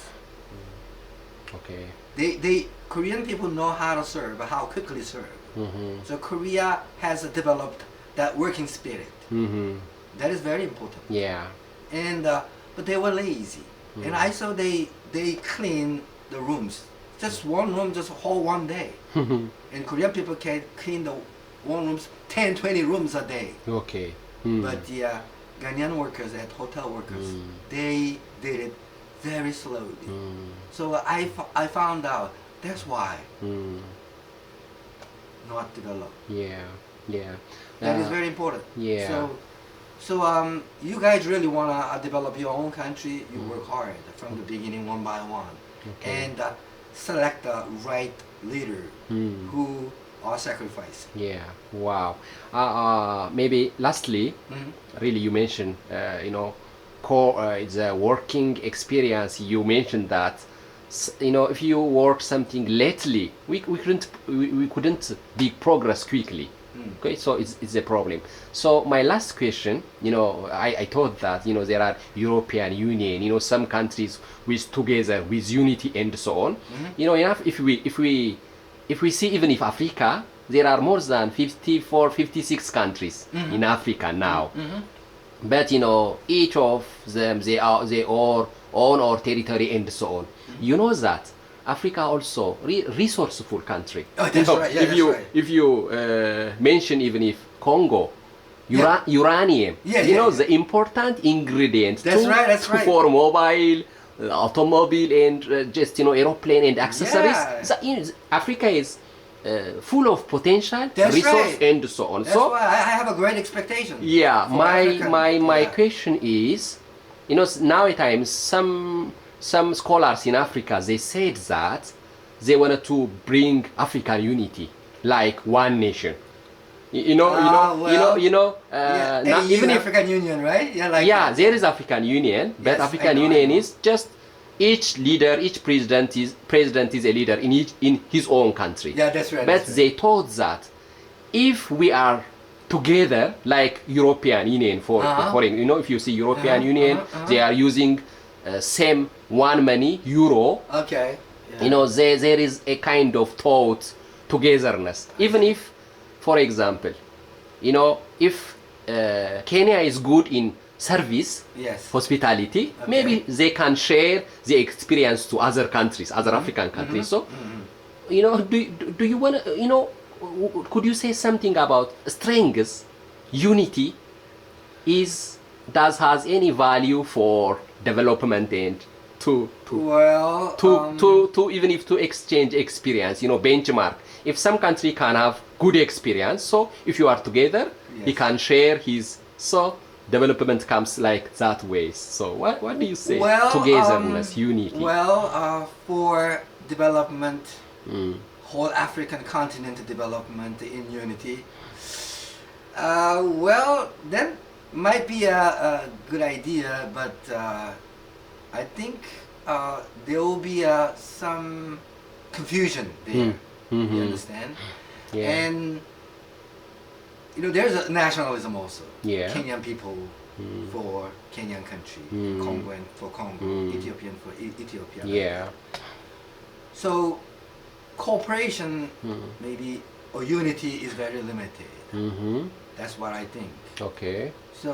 [SPEAKER 2] Okay.
[SPEAKER 1] They Korean people know how to serve, how quickly serve.
[SPEAKER 2] Mm-hmm.
[SPEAKER 1] So Korea has developed that working spirit.
[SPEAKER 2] Mm-hmm.
[SPEAKER 1] That is very important.
[SPEAKER 2] Yeah.
[SPEAKER 1] And but they were lazy, and I saw they clean the rooms, just one room, just whole one day. And Korean people can clean the one rooms 10, 20 rooms a day.
[SPEAKER 2] Okay. Mm.
[SPEAKER 1] But the Ghanaian workers and hotel workers, they did it very slowly. So I found out that's why not developed.
[SPEAKER 2] Yeah. Yeah.
[SPEAKER 1] That is very important.
[SPEAKER 2] Yeah.
[SPEAKER 1] So you guys really wanna develop your own country. You work hard from the beginning, one by one, and select the right leader who are sacrificing.
[SPEAKER 2] Yeah. Wow. Maybe lastly, really you mentioned, it's a working experience. You mentioned that, if you work something lately, we couldn't make progress quickly. Okay, so it's a problem. So my last question, I thought that there are European Union, some countries with together with unity and so on. If we see, even if Africa, there are more than 54, 56 countries in Africa now. But each of them, they are own our territory and so on. You know that Africa also resourceful country.
[SPEAKER 1] Oh, that's right. Yeah,
[SPEAKER 2] If you mention, even if Congo, uranium, the important ingredient
[SPEAKER 1] That's right.
[SPEAKER 2] for mobile, automobile, and just aeroplane and accessories.
[SPEAKER 1] Yeah.
[SPEAKER 2] Africa is full of potential,
[SPEAKER 1] That's
[SPEAKER 2] resource,
[SPEAKER 1] right.
[SPEAKER 2] and so on.
[SPEAKER 1] That's
[SPEAKER 2] So
[SPEAKER 1] why I have a great expectation.
[SPEAKER 2] yeah,
[SPEAKER 1] for
[SPEAKER 2] my
[SPEAKER 1] African.
[SPEAKER 2] question is, nowadays some scholars in Africa, they said that they wanted to bring African unity, like one nation. Now, even if
[SPEAKER 1] African Union, right? Yeah,
[SPEAKER 2] there is African Union, but
[SPEAKER 1] Yes,
[SPEAKER 2] African
[SPEAKER 1] I know.
[SPEAKER 2] Union is just each leader, each president is a leader in his own country.
[SPEAKER 1] Yeah, that's right.
[SPEAKER 2] But they thought that if we are together, like European Union, if you see European Union, they are using same one money, euro.
[SPEAKER 1] Okay. Yeah.
[SPEAKER 2] There is a kind of thought togetherness. Even if, for example, if Kenya is good in service,
[SPEAKER 1] Yes.
[SPEAKER 2] hospitality,
[SPEAKER 1] Okay.
[SPEAKER 2] maybe they can share the experience to other countries, other African countries. So, do you want to, could you say something about strengths, unity has any value for development and to even if to exchange experience, benchmark. If some country can have good experience, so if you are together, he
[SPEAKER 1] Yes.
[SPEAKER 2] can share his, so development comes like that way. So what do you say?
[SPEAKER 1] Well,
[SPEAKER 2] Togetherness, unity.
[SPEAKER 1] Well, for development, whole African continent development in unity, that might be a good idea, but I think there will be some confusion there. You understand?
[SPEAKER 2] Yeah.
[SPEAKER 1] And there's a nationalism also.
[SPEAKER 2] Yeah.
[SPEAKER 1] Kenyan people for Kenyan country, Congolan for Congo, Ethiopian for Ethiopia.
[SPEAKER 2] Yeah.
[SPEAKER 1] So cooperation maybe or unity is very limited.
[SPEAKER 2] Mm-hmm.
[SPEAKER 1] That's what I think.
[SPEAKER 2] Okay.
[SPEAKER 1] So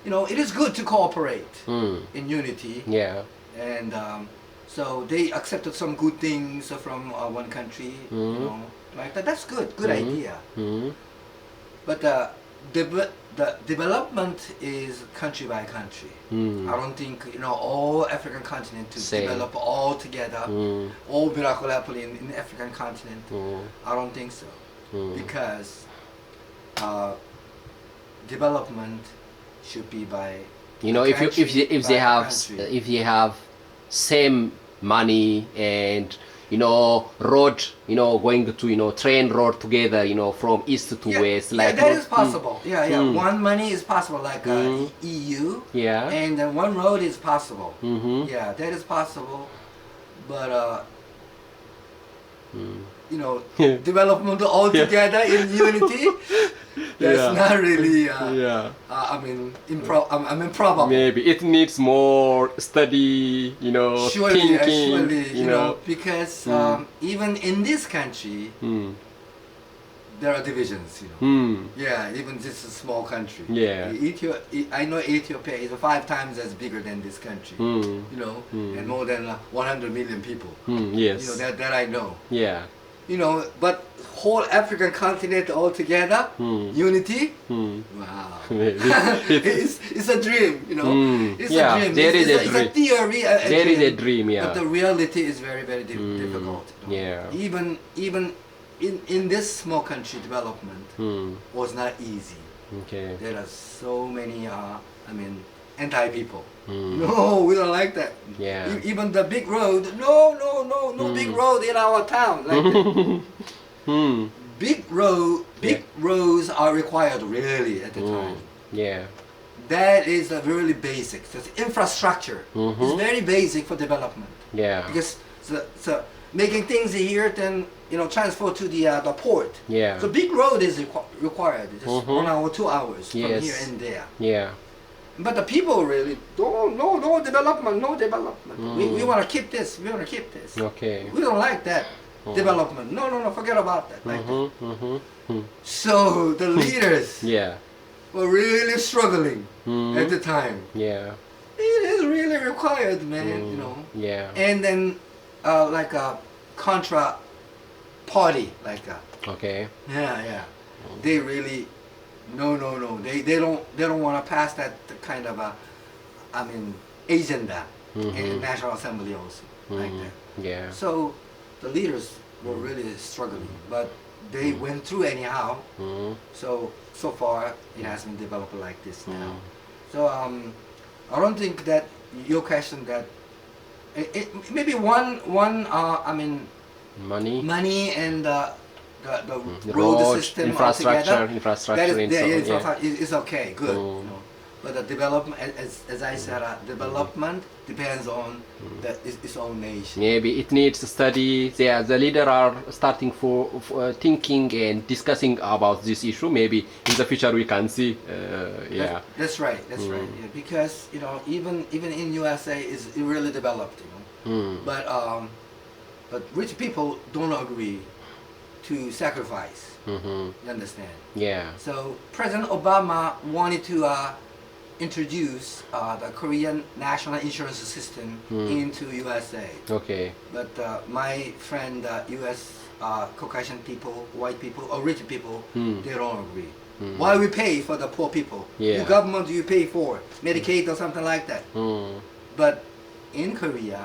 [SPEAKER 1] it is good to cooperate
[SPEAKER 2] Mm.
[SPEAKER 1] in unity.
[SPEAKER 2] Yeah.
[SPEAKER 1] And so they accepted some good things from one country, like that. That's good idea.
[SPEAKER 2] Mm.
[SPEAKER 1] But the development is country by country.
[SPEAKER 2] Mm.
[SPEAKER 1] I don't think all African continent to
[SPEAKER 2] Same.
[SPEAKER 1] develop all together,
[SPEAKER 2] Mm.
[SPEAKER 1] all miracle happen in the African continent.
[SPEAKER 2] Mm.
[SPEAKER 1] I don't think so,
[SPEAKER 2] Mm.
[SPEAKER 1] because development should be by
[SPEAKER 2] If
[SPEAKER 1] country
[SPEAKER 2] if
[SPEAKER 1] by
[SPEAKER 2] they have
[SPEAKER 1] country.
[SPEAKER 2] if they have same money and road going to train road together from east to west, like
[SPEAKER 1] that is possible.
[SPEAKER 2] Mm.
[SPEAKER 1] One money is possible, like EU,
[SPEAKER 2] Yeah.
[SPEAKER 1] and then one road is possible.
[SPEAKER 2] Mm-hmm.
[SPEAKER 1] Yeah, that is possible, but development all together in unity, that's
[SPEAKER 2] Yeah.
[SPEAKER 1] not really.
[SPEAKER 2] Yeah.
[SPEAKER 1] I mean, improbable.
[SPEAKER 2] Maybe it needs more study,
[SPEAKER 1] Surely,
[SPEAKER 2] thinking,
[SPEAKER 1] because even in this country,
[SPEAKER 2] Mm.
[SPEAKER 1] there are divisions.
[SPEAKER 2] Mm.
[SPEAKER 1] Yeah, even this is a small country.
[SPEAKER 2] Yeah.
[SPEAKER 1] I know Ethiopia is 5 times as bigger than this country.
[SPEAKER 2] Mm.
[SPEAKER 1] And more than 100 million people.
[SPEAKER 2] Mm. Yes.
[SPEAKER 1] That I know.
[SPEAKER 2] Yeah.
[SPEAKER 1] But whole African continent all together, unity.
[SPEAKER 2] Mm.
[SPEAKER 1] Wow.
[SPEAKER 2] Maybe.
[SPEAKER 1] it's a dream. It's
[SPEAKER 2] Yeah,
[SPEAKER 1] a dream.
[SPEAKER 2] there is a
[SPEAKER 1] It's a theory.
[SPEAKER 2] There is a dream, yeah.
[SPEAKER 1] But the reality is very, very difficult.
[SPEAKER 2] Yeah.
[SPEAKER 1] Even in this small country, development
[SPEAKER 2] Mm.
[SPEAKER 1] was not easy.
[SPEAKER 2] Okay.
[SPEAKER 1] There are so many, anti-people.
[SPEAKER 2] Mm.
[SPEAKER 1] No, we don't like that.
[SPEAKER 2] Yeah.
[SPEAKER 1] Even the big road, no big road in our town. Like that.
[SPEAKER 2] Mm.
[SPEAKER 1] Big roads are required really at the time.
[SPEAKER 2] Yeah.
[SPEAKER 1] That is a really basic. So it's infrastructure.
[SPEAKER 2] Mhm.
[SPEAKER 1] It's very basic for development.
[SPEAKER 2] Yeah.
[SPEAKER 1] Because so making things here, then transfer to the port.
[SPEAKER 2] Yeah.
[SPEAKER 1] So big road is required. Just 1 hour, 2 hours from
[SPEAKER 2] Yes.
[SPEAKER 1] here and there.
[SPEAKER 2] Yeah.
[SPEAKER 1] But the people really don't. No development. No development. We want to keep this. We want to keep this.
[SPEAKER 2] Okay.
[SPEAKER 1] We don't like that development. No. Forget about that. Like that.
[SPEAKER 2] Mm-hmm. Mm-hmm.
[SPEAKER 1] So the leaders
[SPEAKER 2] Yeah.
[SPEAKER 1] were really struggling
[SPEAKER 2] Mm.
[SPEAKER 1] at the time.
[SPEAKER 2] Yeah.
[SPEAKER 1] It is really required, man.
[SPEAKER 2] Yeah.
[SPEAKER 1] And then like a contra party, like
[SPEAKER 2] Okay.
[SPEAKER 1] yeah. They really no. They don't want to pass that kind of agenda in the National Assembly also, like that.
[SPEAKER 2] Yeah.
[SPEAKER 1] So the leaders were really struggling, but they went through anyhow.
[SPEAKER 2] Mm.
[SPEAKER 1] So far it has been developed like this now. So I don't think that your question that maybe one
[SPEAKER 2] Money.
[SPEAKER 1] money and the
[SPEAKER 2] The
[SPEAKER 1] road
[SPEAKER 2] road,
[SPEAKER 1] system
[SPEAKER 2] infrastructure
[SPEAKER 1] that
[SPEAKER 2] and so on, yeah.
[SPEAKER 1] is okay, good.
[SPEAKER 2] Mm.
[SPEAKER 1] But the development, as I said, development depends on its own nation.
[SPEAKER 2] Maybe it needs study. The leader are starting for thinking and discussing about this issue. Maybe in the future we can see. Yeah.
[SPEAKER 1] That's right. That's right. Yeah, because even in USA is really developed.
[SPEAKER 2] Mm.
[SPEAKER 1] But rich people don't agree to sacrifice.
[SPEAKER 2] Mm-hmm.
[SPEAKER 1] You understand?
[SPEAKER 2] Yeah.
[SPEAKER 1] So President Obama wanted to introduce the Korean national insurance system into USA.
[SPEAKER 2] Okay.
[SPEAKER 1] But my friend, US Caucasian people, white people, or rich people, they don't agree. Why we pay for the poor people?
[SPEAKER 2] Yeah.
[SPEAKER 1] The government you pay for Medicaid or something like that.
[SPEAKER 2] Mm.
[SPEAKER 1] But in Korea,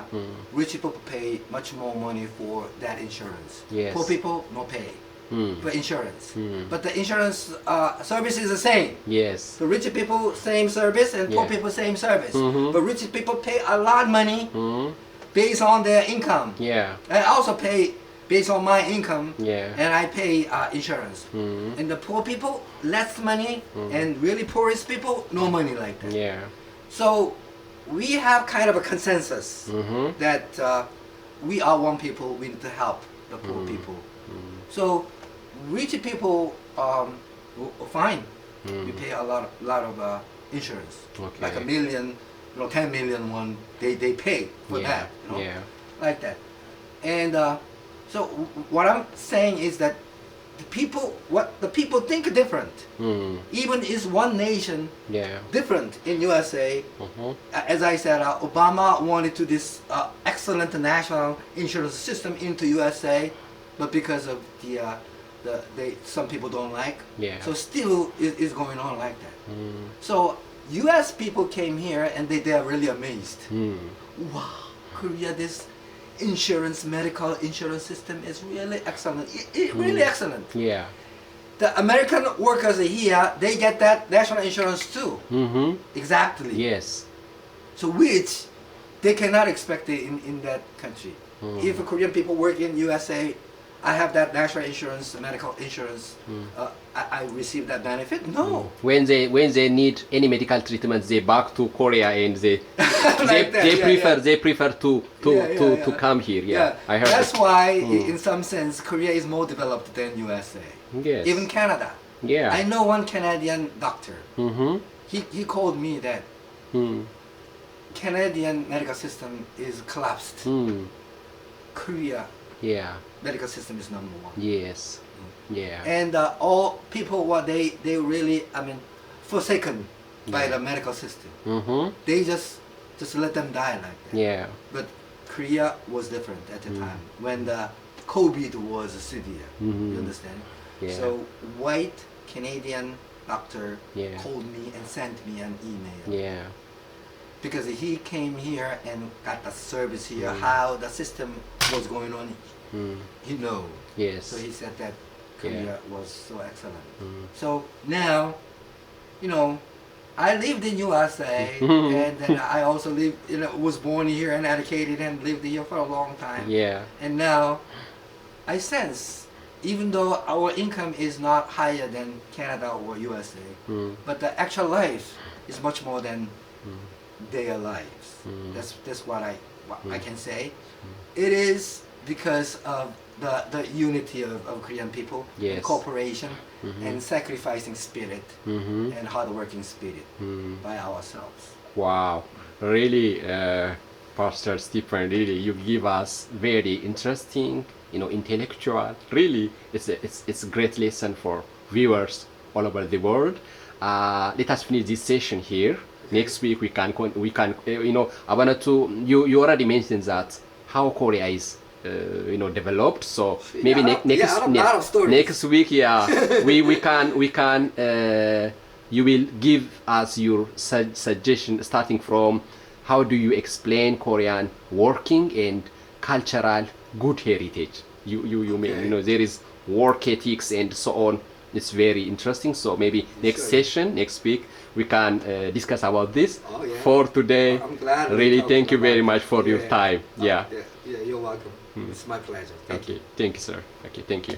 [SPEAKER 1] rich people pay much more money for that insurance.
[SPEAKER 2] Yes.
[SPEAKER 1] Poor people no pay for insurance.
[SPEAKER 2] Mm.
[SPEAKER 1] But the insurance service is the same.
[SPEAKER 2] Yes.
[SPEAKER 1] So rich people same service and poor
[SPEAKER 2] Yeah.
[SPEAKER 1] people same service.
[SPEAKER 2] Mhm.
[SPEAKER 1] But rich people pay a lot of money
[SPEAKER 2] Mm.
[SPEAKER 1] based on their income.
[SPEAKER 2] Yeah.
[SPEAKER 1] I also pay based on my income.
[SPEAKER 2] Yeah.
[SPEAKER 1] And I pay insurance.
[SPEAKER 2] Mm.
[SPEAKER 1] And the poor people less money, and really poorest people no money like that.
[SPEAKER 2] Yeah.
[SPEAKER 1] So we have kind of a consensus
[SPEAKER 2] Mm-hmm.
[SPEAKER 1] that we are one people. We need to help the poor people. So rich people, fine. We pay a lot of insurance,
[SPEAKER 2] Okay.
[SPEAKER 1] like $1 million, 10 million one. They pay for
[SPEAKER 2] Yeah.
[SPEAKER 1] that,
[SPEAKER 2] Yeah.
[SPEAKER 1] like that. And so what I'm saying is that the people think different.
[SPEAKER 2] Mm.
[SPEAKER 1] Even is one nation
[SPEAKER 2] Yeah.
[SPEAKER 1] different in USA.
[SPEAKER 2] Mhm.
[SPEAKER 1] As I said, Obama wanted to this excellent national insurance system into USA, but because of some people don't like.
[SPEAKER 2] Yeah.
[SPEAKER 1] So still is going on like that.
[SPEAKER 2] Mm.
[SPEAKER 1] So US people came here and they are really amazed.
[SPEAKER 2] Mm.
[SPEAKER 1] Wow, Korea, this medical insurance system is really excellent. Really excellent.
[SPEAKER 2] Yeah.
[SPEAKER 1] The American workers here, they get that national insurance too.
[SPEAKER 2] Mm-hmm.
[SPEAKER 1] Exactly.
[SPEAKER 2] Yes.
[SPEAKER 1] So which they cannot expect it in that country. If Korean people work in USA, I have that national insurance, medical insurance. I receive that benefit. No.
[SPEAKER 2] When they need any medical treatment, they back to Korea and they
[SPEAKER 1] Like that, yeah.
[SPEAKER 2] they prefer to to come here. Yeah, I heard.
[SPEAKER 1] That's
[SPEAKER 2] it.
[SPEAKER 1] why, in some sense, Korea is more developed than USA.
[SPEAKER 2] Yes.
[SPEAKER 1] Even Canada.
[SPEAKER 2] Yeah.
[SPEAKER 1] I know one Canadian doctor.
[SPEAKER 2] Mm-hmm.
[SPEAKER 1] He called me that
[SPEAKER 2] Mm.
[SPEAKER 1] Canadian medical system is collapsed.
[SPEAKER 2] Mm.
[SPEAKER 1] Korea
[SPEAKER 2] Yeah.
[SPEAKER 1] medical system is number one.
[SPEAKER 2] Yes. Yeah.
[SPEAKER 1] And all people, they really, forsaken by the medical system.
[SPEAKER 2] Mm-hmm.
[SPEAKER 1] They just let them die like that.
[SPEAKER 2] Yeah.
[SPEAKER 1] But Korea was different at the time when the COVID was severe.
[SPEAKER 2] Mhm.
[SPEAKER 1] You understand?
[SPEAKER 2] Yeah.
[SPEAKER 1] So white Canadian doctor
[SPEAKER 2] Yeah.
[SPEAKER 1] called me and sent me an email
[SPEAKER 2] Yeah.
[SPEAKER 1] because he came here and got the service here, how the system was going on.
[SPEAKER 2] Mm.
[SPEAKER 1] He know.
[SPEAKER 2] Yes.
[SPEAKER 1] So he said that Korea was so excellent.
[SPEAKER 2] Mm.
[SPEAKER 1] So now, I lived in USA and then I also lived, was born here and educated and lived here for a long time.
[SPEAKER 2] Yeah.
[SPEAKER 1] And now I sense, even though our income is not higher than Canada or USA,
[SPEAKER 2] Mm.
[SPEAKER 1] but the actual life is much more than their lives. That's what I can say. It is because of the unity of Korean people,
[SPEAKER 2] Yes.
[SPEAKER 1] and cooperation, and sacrificing spirit,
[SPEAKER 2] Mm-hmm.
[SPEAKER 1] and hardworking spirit
[SPEAKER 2] Mm.
[SPEAKER 1] by ourselves.
[SPEAKER 2] Wow, really, Pastor Stephen, really, you give us very interesting, intellectual. Really, it's a great lesson for viewers all over the world. Let us finish this session here. Next week we can I wanted to you already mentioned that how Korea is developed. So maybe
[SPEAKER 1] lot of stories.
[SPEAKER 2] next week, yeah, we can you will give us your suggestion starting from how do you explain Korean working and cultural good heritage. You may there is work ethics and so on. It's very interesting. So maybe next session, next week, we can discuss about this.
[SPEAKER 1] Oh, yeah.
[SPEAKER 2] For today,
[SPEAKER 1] I'm glad we
[SPEAKER 2] really
[SPEAKER 1] talked
[SPEAKER 2] thank you
[SPEAKER 1] about
[SPEAKER 2] very
[SPEAKER 1] it.
[SPEAKER 2] much for your time. Yeah.
[SPEAKER 1] Yeah, you're welcome. It's my pleasure. Thank you.
[SPEAKER 2] Okay. Thank you, sir. Okay. Thank you.